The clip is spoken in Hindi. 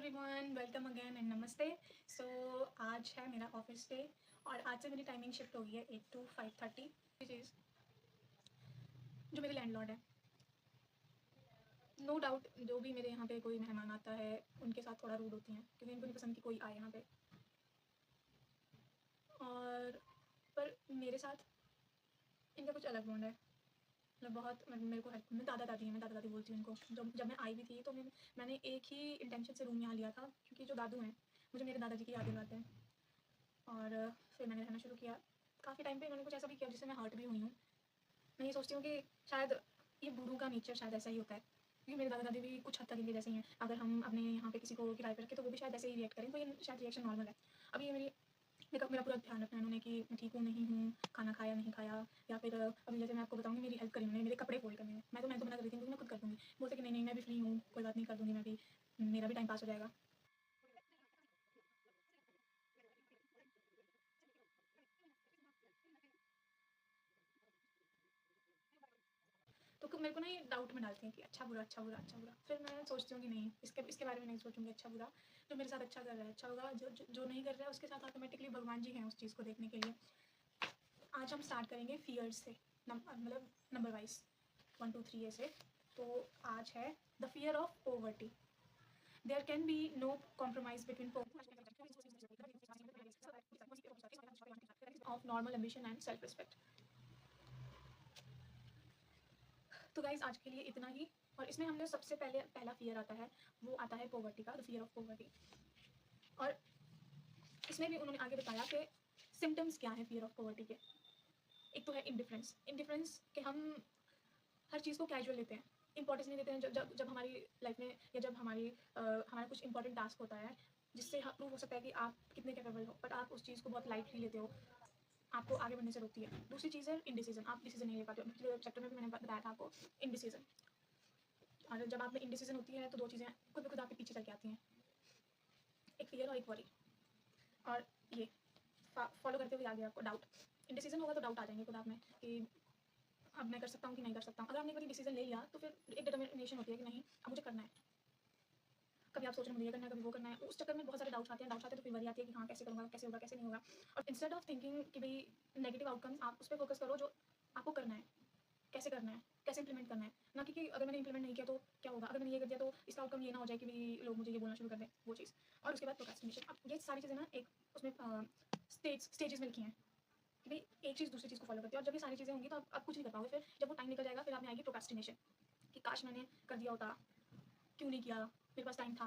एवरीवन, वेलकम अगेन एंड नमस्ते। सो आज है मेरा ऑफिस डे और आज से मेरी टाइमिंग शिफ्ट हो गई है 8 to 5:30। चीज़ जो मेरे लैंडलॉर्ड है, नो डाउट जो भी मेरे यहाँ पे कोई मेहमान आता है उनके साथ थोड़ा रूड होती हैं क्योंकि इनको नहीं पसंद कि कोई आए यहाँ पे। और पर मेरे साथ इनका कुछ अलग बॉन्ड है। मतलब बहुत मेरे को हेल्प, मैं दादा दादी हैं, मैं दादा दादी बोलती हूँ उनको। जब मैं आई भी थी तो मैंने एक ही इंटेंशन से रूम यहाँ लिया था क्योंकि जो दादू हैं मुझे मेरे दादाजी की याद दिलाते हैं। और फिर मैंने रहना शुरू किया। काफ़ी टाइम पे इन्होंने कुछ ऐसा भी किया जिससे मैं हर्ट भी हुई हूँ। मैं ये सोचती हूँ कि शायद ये बूढ़ों का नेचर शायद ऐसा ही होता है क्योंकि मेरे दादा दादी भी कुछ हद तक इनके जैसे ही हैं। अगर हम अपने यहाँ पे किसी को किराए पर रखें तो वो भी शायद ऐसे ही रिएक्ट करें, तो ये शायद रिएक्शन नॉर्मल है। अभी ये मेरा पूरा ध्यान रखना है उन्होंने कि मैं ठीक हूँ नहीं हूँ, खाना खाया नहीं खाया, या फिर अभी जैसे मैं आपको बताऊँगी मेरी हेल्प करी उन्होंने, मेरे कपड़े फोल्ड करने में। मैं तो मना कर रही थी क्योंकि मैं खुद कर दूँगी। बोलते कि नहीं नहीं मैं भी फ्री हूँ, कोई बात नहीं, कर दूँगी मैं भी, मेरा भी टाइम पास हो जाएगा। तो मेरे को ना ये डाउट में डालती हैं कि अच्छा बुरा अच्छा बुरा अच्छा बुरा। फिर मैं सोचती हूँ कि नहीं, इसके इसके बारे में नहीं सोचूंगी अच्छा बुरा। जो मेरे साथ अच्छा कर रहा है अच्छा होगा, जो नहीं कर रहा है उसके साथ ऑटोमेटिकली भगवान जी हैं उस चीज़ को देखने के लिए। आज हम स्टार्ट करेंगे फियर्स से, मतलब नंबर वाइज 1 2 3 ऐसे। तो आज है the fear of poverty. There can be no compromise between of normal ambition and self respect. तो गाइज आज के लिए इतना ही। और इसमें हमने सबसे पहला फियर आता है, वो आता है पॉवर्टी का, द फियर ऑफ पॉवर्टी। और इसमें भी उन्होंने आगे बताया कि सिम्टम्स क्या है फियर ऑफ पॉवर्टी के। एक तो है इंडिफरेंस। इंडिफरेंस कि हम हर चीज़ को कैजुअल लेते हैं, इंपॉर्टेंस नहीं देते हैं। जब हमारी लाइफ में या जब हमारा कुछ इंपॉर्टेंट टास्क होता है जिससे प्रूव हो सकता है कि आप कितने कैपेबल हो, बट आप उस चीज़ को बहुत लाइटली लेते हो, आपको आगे बढ़ने से रोकती है। दूसरी चीज़ है इनडिसीजन, आप डिसीजन नहीं ले पाते हो। पिछले चैप्टर में भी मैंने बताया था आपको इनडिसीजन। और जब आप में इनडिसीजन होती है तो दो चीज़ें खुद ब खुद आपके पीछे चल के आती हैं, एक फियर और एक वरी। और ये फॉलो करते हुए आ गया आपको डाउट। इनडिसीजन होगा तो डाउट आ जाएंगे खुद आप में कि अब मैं कर सकता हूँ कि नहीं कर सकता हूँ। अगर आपने एक बार डिसीजन ले लिया तो फिर एक डिटर्मिनेशन होती है कि नहीं अब मुझे करना है। कभी आप सोच रहे मुझे ये करना है, कभी वो करना है, उस चक्कर में बहुत सारे डाउट्स आते हैं। डाउट्स आते हैं तो फिर वरी आती है कि हाँ कैसे करूँगा, कैसे होगा, कैसे नहीं होगा। और इंस्टेड ऑफ थिंकिंग कि भाई नेगेटिव आउटकम्स, आप उस पर फोकस करो जो आपको करना है, कैसे करना है, कैसे इंप्लीमेंट करना है। ना कि अगर मैंने इंप्लीमेंट नहीं किया तो क्या होगा, अगर मैंने ये कर दिया तो इसका आउटकम ये ना हो जाए कि भाई लोग मुझे ये बोलना शुरू कर दें, वो चीज़। और उसके बाद प्रोक्रेस्टिनेशन। अब ये सारी चीज़ें ना एक उसमें स्टेजेस में लिखी हैं कि भाई एक चीज़ दूसरी चीज़ को फॉलो करती है। और जब ये सारी चीज़ें होंगी तो आप कुछ नहीं कर पाओगे। फिर जब वो टाइम निकल जाएगा फिर आप में आएगी प्रोक्रेस्टिनेशन कि काश मैंने कर दिया होता, क्यों नहीं किया, मेरे पास टाइम था,